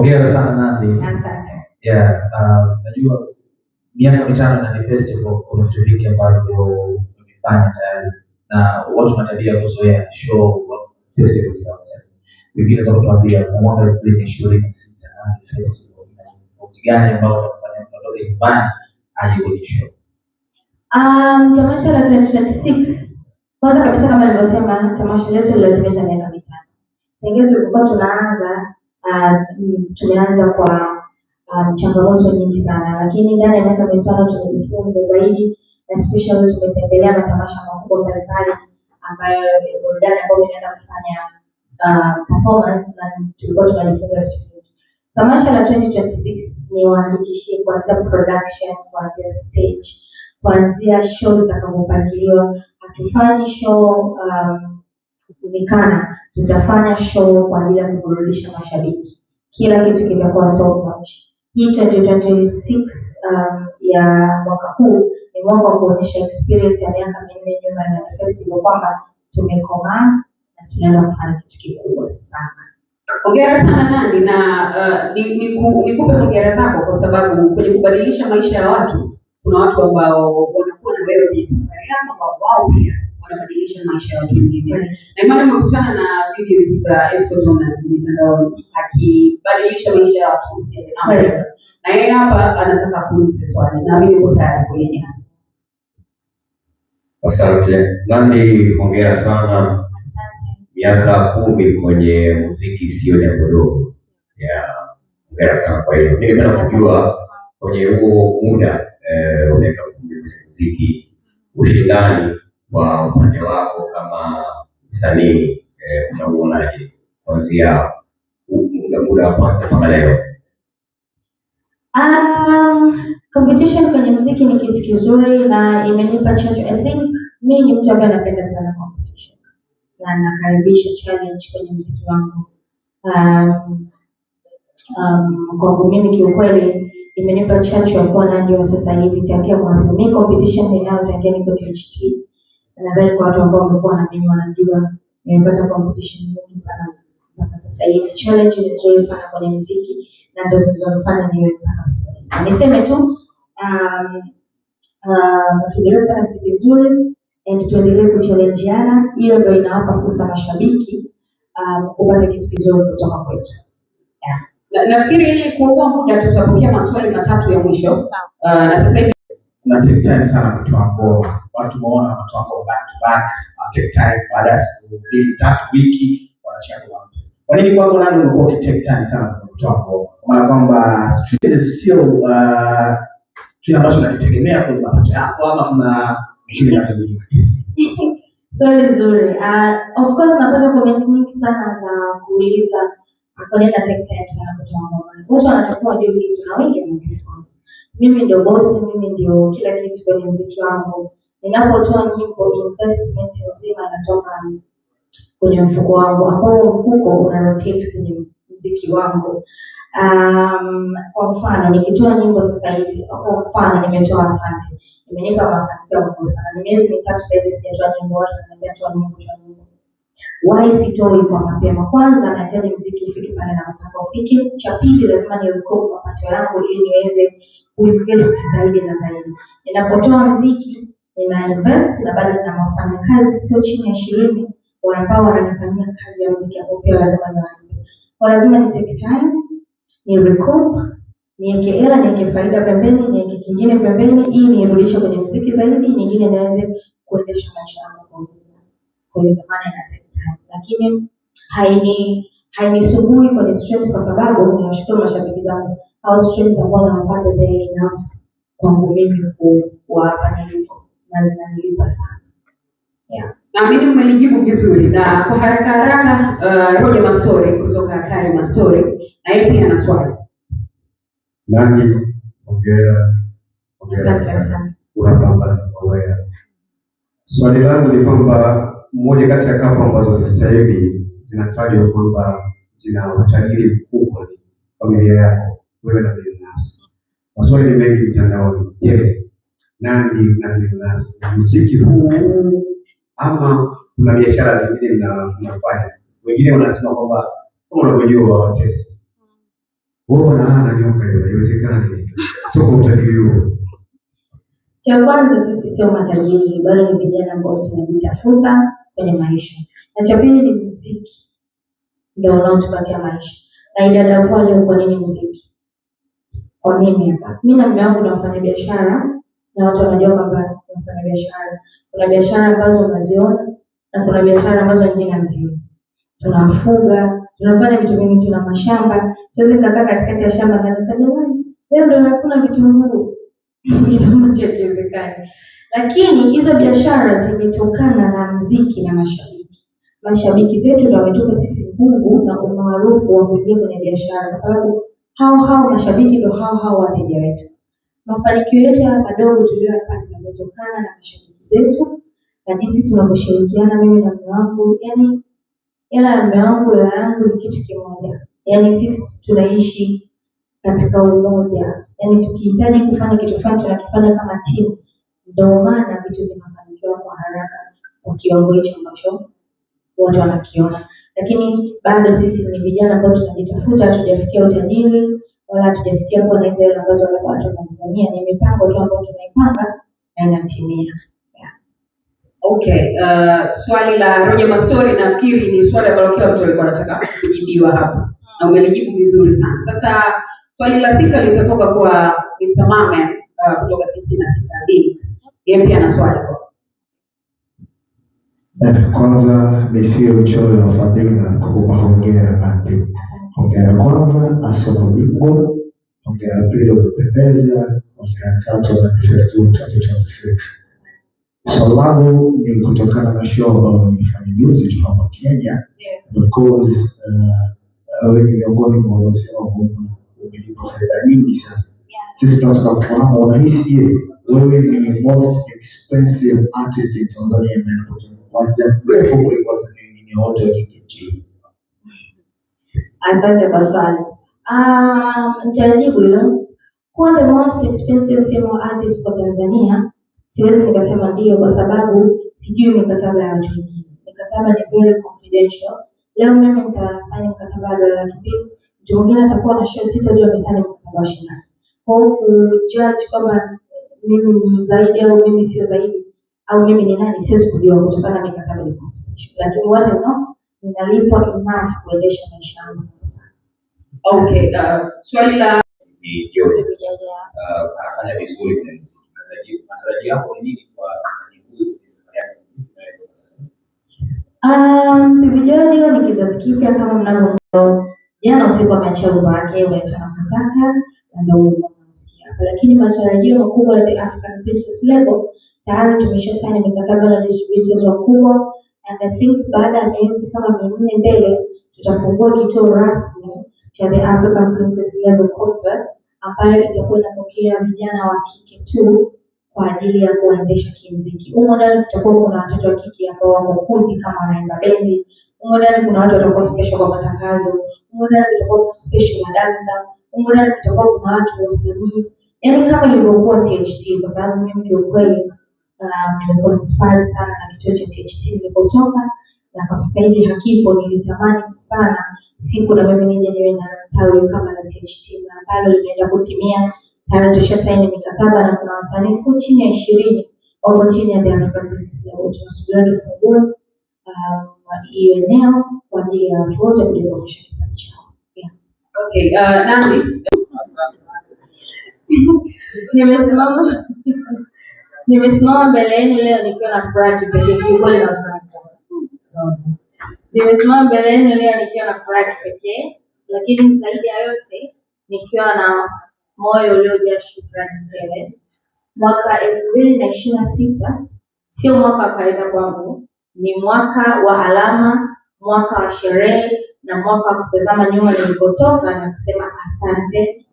Hongera sana Nandy. Asante. Yeah, najua miaka 5 na festival kuna vitu vingi ambavyo umefanya tayari na watu wanatabia kuzoea show festivals sasa. Wengine za kutuambia mwaka 2026 Nandy festival ni gani ambao unafanya kutoka nyumbani hadi kwenye show? Tamasha la 2026 kwanza kabisa kama nilivyosema, tamasha letu lilatimiza miaka 5. Pengine tulikuwa tumeanza kwa changamoto nyingi sana, lakini ndani ya miaka 5 tumejifunza zaidi, na especially tumetembelea matamasha makubwa mbalimbali ambayo ni burudani ambayo inaenda kufanya performance, na tulikuwa tunajifunza vitu vingi. Tamasha la 2026 ni wahakikishie kuanzia production, kuanzia stage, kuanzia shows zitakapopangiliwa. Hatufanyi show kufunikana, tutafanya show kwa ajili ya kuburudisha mashabiki. Kila kitu kitakuwa top notch. Hii 2026 ya mwaka huu ni mwaka wa kuonyesha experience ya miaka 4 nyuma ya festival kwamba tumekomaa na tunaenda kufanya kitu kikubwa sana. Hongera sana Nandy, na nikupe hongera zako kwa sababu kwenye kubadilisha maisha ya watu kuna watu ambao wanakuwa na wewe kwenye safari yako ambao wao pia wanabadilisha maisha ya watu wengine. Na imani umekutana na videos za Escort na mitandaoni akibadilisha maisha ya watu wengine. Na yeye hapa anataka kuuliza swali na mimi niko tayari kujibu. Asante Nandy, hongera sana. Asante. Miaka 10 kwenye muziki sio jambo dogo. Hongera sana kwa hiyo. Ningependa kujua kwenye huo muda miaka 10 kwenye muziki, ushindani wa upande wako kama msanii unauonaje kuanzia muda wa kwanza mpaka leo? Competition kwenye muziki ni kitu kizuri na imenipa chachu. I think mimi ni mtu ambaye anapenda sana competition na nakaribisha challenge kwenye muziki wangu. Kwa mimi kiukweli imenipa chachu ya kuwa Nandy wa sasa hivi tangia mwanzo. Mimi competition ninayo tangia niko THT. Nadhani kwa watu ambao wamekuwa na mimi wanajua nimepata competition nyingi sana mpaka sasa hivi. Challenge ni nzuri sana kwenye muziki na ndio zinazofanya niwe mpaka sasa hivi. Niseme tu tuendelee kufanya muziki mzuri na tuendelee kuchallengeana. Hiyo ndio inawapa fursa mashabiki kupata kitu kizuri kutoka kwetu. Nafikiri ili kuokoa muda tutapokea maswali matatu ya mwisho. Na sasa hivi na take time sana kutoa ngoma. Watu waona wanatoa ngoma back to back, take time baada ya siku 2-3 wiki wanachia ngoma. Kwa nini kwako Nandy umekuwa take time sana kutoa ngoma? Kwa maana kwamba streams sio kila ambacho nakitegemea kwa mapato yako ama kuna kile kingine? Swali nzuri. Of course napata comments nyingi sana za kuuliza kwa nini take time sana kutoa ngoma. Watu wanatakiwa wajue kitu na wengi wanajifunza. Mimi ndio boss, mimi ndio kila kitu kwenye muziki wangu. Ninapotoa nyimbo, investment nzima inatoka kwenye mfuko wangu. Hapo mfuko una rotate kwenye muziki wangu. Kwa mfano nikitoa nyimbo sasa hivi, kwa mfano nimetoa Asante, imenipa mafanikio makubwa sana. Ni miezi 3 sasa hivi sijatoa nyimbo, watu wananiambia toa nyimbo. Why sitoi kwa mapema? Kwanza nahitaji muziki ufike pale na nataka ufike. Cha pili lazima ni record mapato yangu ili niweze kuinvest zaidi na zaidi. Ninapotoa muziki nina invest na bado nina wafanyakazi sio chini ya 20 ambao wananifanyia kazi ya muziki hapo, pia lazima niwaambie. Kwa lazima ni take time, ni record, niweke hela, niweke faida pembeni, niweke kingine pembeni ili nirudishe kwenye muziki zaidi, nyingine niweze kuendesha maisha yangu. Kwa hiyo maana ina take time, lakini hainisumbui kwenye streams kwa sababu ninashukuru mashabiki zangu au streams ambao wanapata they enough kwangu mimi kuwapa nilipo na zinanilipa sana. Naamini umelijibu vizuri, na kwa haraka Roger Mastori kutoka Karima Story na yeye pia ana swali. Nandy, hongera sana. Unapambana kwa wewe. Swali langu ni kwamba mmoja kati ya kapu ambazo sasa hivi zinatajwa kwamba zina utajiri mkubwa ni familia yako wewe na Billnass. Maswali ni mengi mtandaoni. Je, Nandy na Billnass muziki huu ama kuna biashara zingine mnafanya? Wengine wanasema kwamba kama unavyojua watesi Wewe unaana nyoka hiyo, haiwezekani. Sio kwa utajiri huo. Cha kwanza, sisi sio matajiri, bali ni vijana ambao tunajitafuta kwenye maisha. Na cha pili ni muziki ndio unaotupatia maisha. Na idadavua kwa nini muziki? Kwa mimi hapa, mimi na mume wangu tunafanya biashara, na watu wanajua kwamba tunafanya biashara. Kuna biashara ambazo unaziona na kuna biashara ambazo nyingine hamzioni. Tunafuga, tunafanya vitu vingi, tuna mashamba. Siwezi kukaa katikati ya shamba na sasa jamani, leo ndio nakuna vitunguu. Kitu ambacho hakiwezekani. Lakini hizo biashara zimetokana na muziki na mashabiki. Mashabiki zetu ndio wametupa sisi nguvu na umaarufu wa kuingia kwenye biashara, kwa sababu hao mashabiki ndio hao wateja wetu. Mafanikio yetu ya madogo tuliyopata yametokana na mashabiki zetu na jinsi tunavyoshirikiana mimi na mume wangu. Yaani hela ya mume wangu, hela yangu ni kitu kimoja. Yaani sisi tunaishi katika umoja. Yaani tukihitaji kufanya kitu fulani tunakifanya kama timu. Ndio maana vitu vinafanikiwa kwa haraka kwa kiwango hicho ambacho watu wanakiona. Lakini bado sisi ni vijana ambao tunajitafuta, hatujafikia utajiri wala hatujafikia kuwa na hizo hela ambazo watu wanazania. Ni mipango tu ambayo tunaipanga na inatimia. Okay, swali la Roger Mastori nafikiri ni swali ambalo kila mtu alikuwa anataka kujibiwa hapa. Na umelijibu vizuri sana. Sasa swali la 6 litatoka kwa Mr. Mame kutoka 96D. Yeye pia ana swali kwa. Kwanza nisiwe mchoyo wa fadhila kukupa hongera Andy. Hongera kwanza Asoma Bingo. Hongera pili umependeza. Hongera tatu na Festival 2026. Swali langu ni kutokana na show ambayo nimefanya juzi hapa Kenya. Of course, wewe ni miongoni mwa wasema kwamba umelipa fedha nyingi sana. Sisi tunataka kufahamu unahisi wewe ni most expensive artist in Tanzania na kwa mrefu kuliko wasanii wengine wote wa nchini. Asante kwa swali. Nitajibu hilo. Kuwa the most expensive female artist kwa Tanzania, siwezi nikasema ndio, kwa sababu sijui mikataba ya watu wengine. Mikataba ni very confidential. Leo mimi nitasaini mkataba wa $200,000, mtu mwingine atakuwa na show sitajua amesaini mkataba wa shilingi. Kwa hiyo kujudge kwamba mimi ni zaidi au mimi sio zaidi au mimi ni nani, siwezi kujua kutokana na mikataba ni confidential. Lakini wote ninalipwa enough kuendesha maisha yangu. Okay, swali la ni Joy. Anafanya vizuri kwenye muziki. Matarajio yako ni nini kwa msanii huyu kwenye safari yake ya muziki? Bibi Joy ni kizazi kipya kama mnavyoona. Jana usiku ameachia wimbo wake unaitwa Nakutaka na ndio unasikia hapa. Lakini matarajio makubwa ya The African Princess Label, tayari tumeshasaini mikataba na distributors wakubwa, and I think baada ya miezi kama 4 mbele tutafungua kituo rasmi cha The African Princess Label Concert, ambayo itakuwa inapokea vijana wa kike tu kwa ajili ya kuendesha kimuziki. Humo ndani tutakuwa kuna watoto wa kike ambao wako kundi kama wanaimba bendi. Humo ndani kuna watu watakuwa special kwa matangazo. Humo ndani tutakuwa special na dancer. Humo ndani tutakuwa kuna watu wa wasanii. Yaani kama ilivyokuwa THT, kwa sababu mimi kwa kweli nimekuwa inspired sana na kituo cha THT nilipotoka, na kwa sasa hivi hakipo. Nilitamani sana siku na mimi nije niwe na tawi kama la THT, na pale limeenda kutimia. Tayari tushasaini mikataba na kuna wasanii sio chini ya 20 wako chini ya The African Princess Label. Tunasubiri tufungue hiyo eneo kwa ajili ya watu wote kuja kuonyesha kipaji chao. Okay, Nandi. Nimesimama mbele yenu leo nikiwa na furaha kipekee, kiukweli na furaha sana. Nimesimama mbele yenu leo nikiwa na furaha kipekee, lakini zaidi ya yote nikiwa na moyo uliojaa shukrani tele. Mwaka 2026 sio mwaka wa kawaida kwangu, ni mwaka wa alama, mwaka wa sherehe na mwaka wa kutazama nyuma nilikotoka na kusema asante.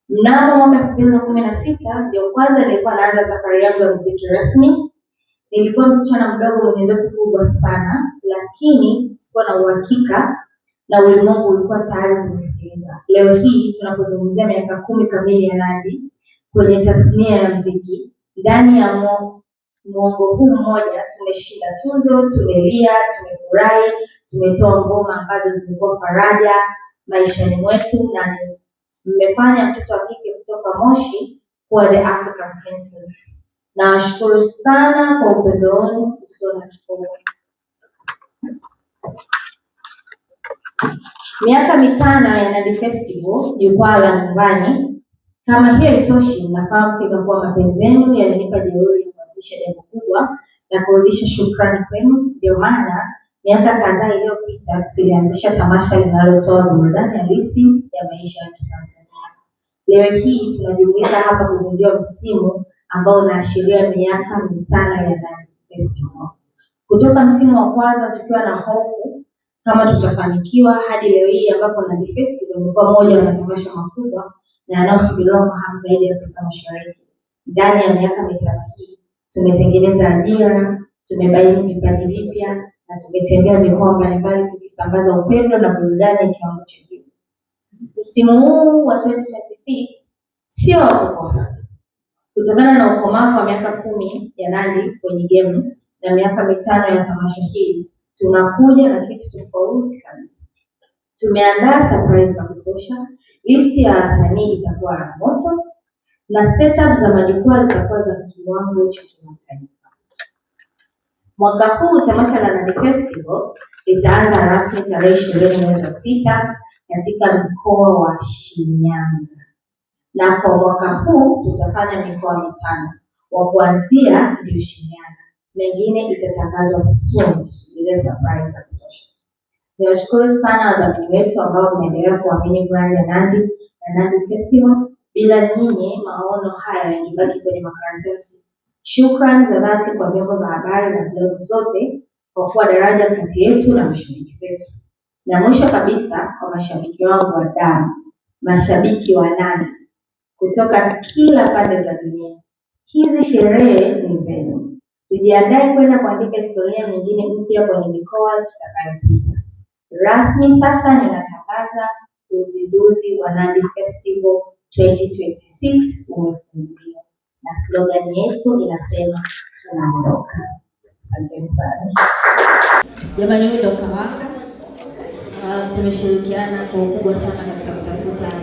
Mnamo mwaka 2016 ndio kwanza nilikuwa naanza safari yangu ya muziki rasmi. Nilikuwa msichana mdogo mwenye ndoto kubwa sana, lakini sikuwa na uhakika na ulimwengu ulikuwa tayari unisikiliza. Leo hii tunapozungumzia miaka 10 kamili ya Nandi kwenye tasnia ya muziki, ndani ya mwongo huu mmoja tumeshinda tuzo, tumelia, tumefurahi, tumetoa ngoma ambazo zilikuwa faraja, maishani mwetu, na mmefanya mtoto wa kike kutoka Moshi kuwa the African Princess. Nawashukuru sana kwa upendo wenu usio na kikomo. Miaka 5 ya Nandi Festival, jukwaa la nyumbani. Kama hiyo itoshi, nafahamu fika kuwa mapenzi yenu yalinipa jeuri ya kuanzisha jambo kubwa na kurudisha shukrani kwenu. Ndio maana miaka kadhaa iliyopita tulianzisha tamasha linalotoa burudani halisi ya maisha ya Kitanzania. Leo hii tunajumuika hapa kuzindua msimu ambao unaashiria miaka 5 ya Nandi Festival. Kutoka msimu wa kwanza tukiwa na hofu kama tutafanikiwa hadi leo hii ambapo Nandi Festival imekuwa moja ya matamasha makubwa na yanayosubiriwa kwa hamu zaidi Afrika Mashariki. Ndani ya miaka 5 hii tumetengeneza ajira, tumebaini vipaji vipya na tumetembea mikoa mbalimbali tukisambaza upendo na burudani kiwango cha juu. Msimu huu wa 2026 sio wa kukosa. Kutokana na ukomavu wa miaka 10 ya Nandi kwenye game na miaka 5 ya tamasha hili, tunakuja na kitu tofauti kabisa. Tumeandaa surprise za kutosha, listi ya wasanii itakuwa ya moto na setup za majukwaa zitakuwa za kiwango cha kimataifa. Mwaka huu tamasha la Nandi Festival litaanza rasmi tarehe 20 mwezi wa 6 katika mkoa wa Shinyanga. Na kwa mwaka huu tutafanya mikoa 5. Wa kuanzia ndio Shinyanga. Mengine itatangazwa soon, tusubirie surprise za kutosha. Niwashukuru sana wadhamini wetu ambao wameendelea kuamini brand ya Nandi na Nandi Festival. Bila nyinyi maono haya yangebaki kwenye makaratasi. Shukrani za dhati kwa vyombo vya habari na blog zote kwa kuwa daraja kati yetu na mashabiki zetu. Na mwisho kabisa kwa mashabiki wangu wa damu, mashabiki wa Nandi kutoka kila pande za dunia. Hizi sherehe ni zenu. Tujiandae kwenda kuandika historia nyingine mpya kwenye mikoa tutakayopita. Rasmi sasa ninatangaza uzinduzi wa Nandi Festival 2026 umefunguliwa. Na slogan yetu inasema tunaondoka. Asante sana. Jamani, huyu ndo Kawanga. Tumeshirikiana kwa ukubwa sana katika kutafuta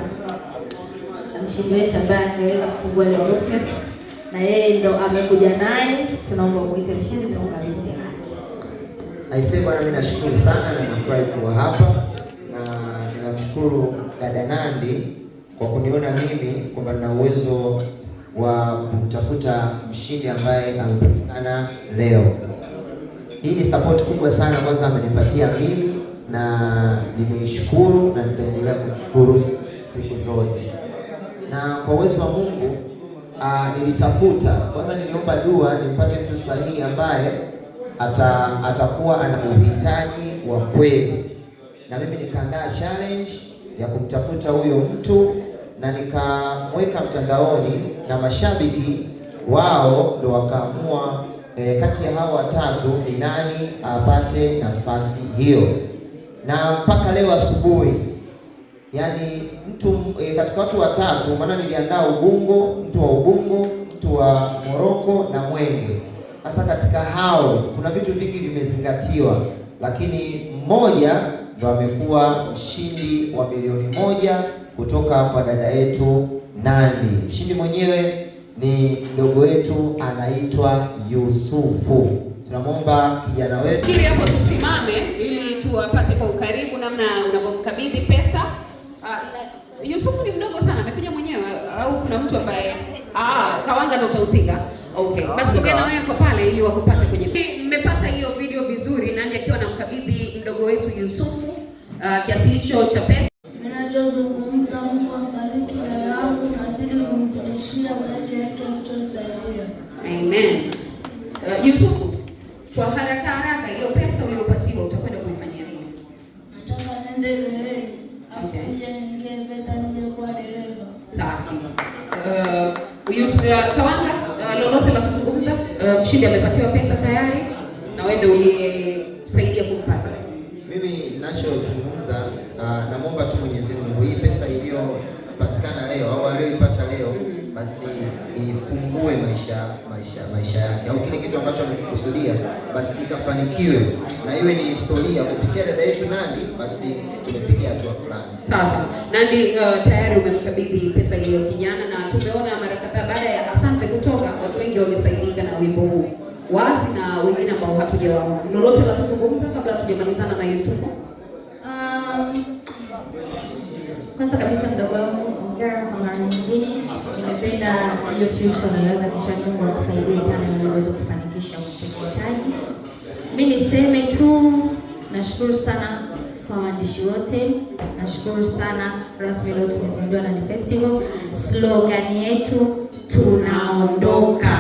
mshindi wetu ambaye angeweza kufungua ile broadcast, na yeye ndo amekuja naye. Tunaomba muite mshindi, tumkabidhi haki. Aisee bwana, mimi nashukuru sana na nafurahi kuwa hapa, na ninamshukuru dada Nandi kwa kuniona mimi kwamba nina uwezo wa kumtafuta mshindi ambaye amepatikana leo. Hii ni support kubwa sana kwanza amenipatia mimi, na nimeishukuru na nitaendelea kumshukuru siku zote. Na kwa uwezo wa Mungu nilitafuta kwanza, niliomba dua nimpate mtu sahihi ambaye atakuwa ana uhitaji wa kweli, na mimi nikaandaa challenge ya kumtafuta huyo mtu na nikamweka mtandaoni, na mashabiki wao ndo wakaamua kati ya hao watatu ni nani apate nafasi hiyo. Na mpaka leo asubuhi, yani mtu katika watu watatu, maana niliandaa Ubungo, mtu wa Ubungo, mtu wa Moroko na Mwenge. Sasa katika hao kuna vitu vingi vimezingatiwa, lakini mmoja ndo amekuwa mshindi wa milioni 1 kutoka kwa dada yetu Nandi. Mshindi mwenyewe ni mdogo wetu anaitwa Yusufu. Tunamwomba kijana wetu kile hapo tusimame ili tuwapate kwa ukaribu namna unapomkabidhi pesa. Yusufu ni mdogo sana, amekuja mwenyewe au kuna mtu ambaye Kawanga ndo utahusika? Okay. Basi ungana na wewe kwa pale ili wakupate kwenye. Mmepata hiyo video vizuri, Nandi akiwa anamkabidhi mdogo wetu Yusufu kiasi hicho cha pesa. Ninachozungumza, Mungu ambariki dada yangu na azidi kumzidishia zaidi yake alichosaidia. Amen. Yusufu, kwa haraka hiyo pesa uliyopatiwa utakwenda kuifanyia nini? Nataka nende gereji, afu nije niingie VETA nije kuwa dereva. Safi. Yusufu, Kawanga, lolote la kuzungumza? Mshindi amepatiwa pesa tayari na wewe ndio uliyesaidia kumpata. Mimi ninachozungumza, namwomba tu Mwenyezi Mungu hii pesa iliyopatikana leo au aliyoipata leo, basi ifungue maisha yake, au kile kitu ambacho amekikusudia basi kikafanikiwe na iwe ni historia kupitia dada yetu Nandi, basi tumepiga hatua fulani. Sawa. Nandi, tayari umemkabidhi pesa hiyo kijana, na tumeona mara kadhaa baada ya asante kutoka, watu wengi wamesaidika na wimbo huu wazi, na wengine ambao hatujawaona. Lolote la kuzungumza kabla hatujamalizana na Yusufu? Kwanza kabisa mdogo wangu, hongera kwa mara nyingine. Nimependa hiyo future unayoweza kichwani. Mungu akusaidie sana ili uweze kufanikisha unachohitaji. Mimi niseme tu nashukuru sana kwa waandishi wote. Nashukuru sana rasmi leo tumezindua Nandi Festival. Slogan yetu tunaondoka.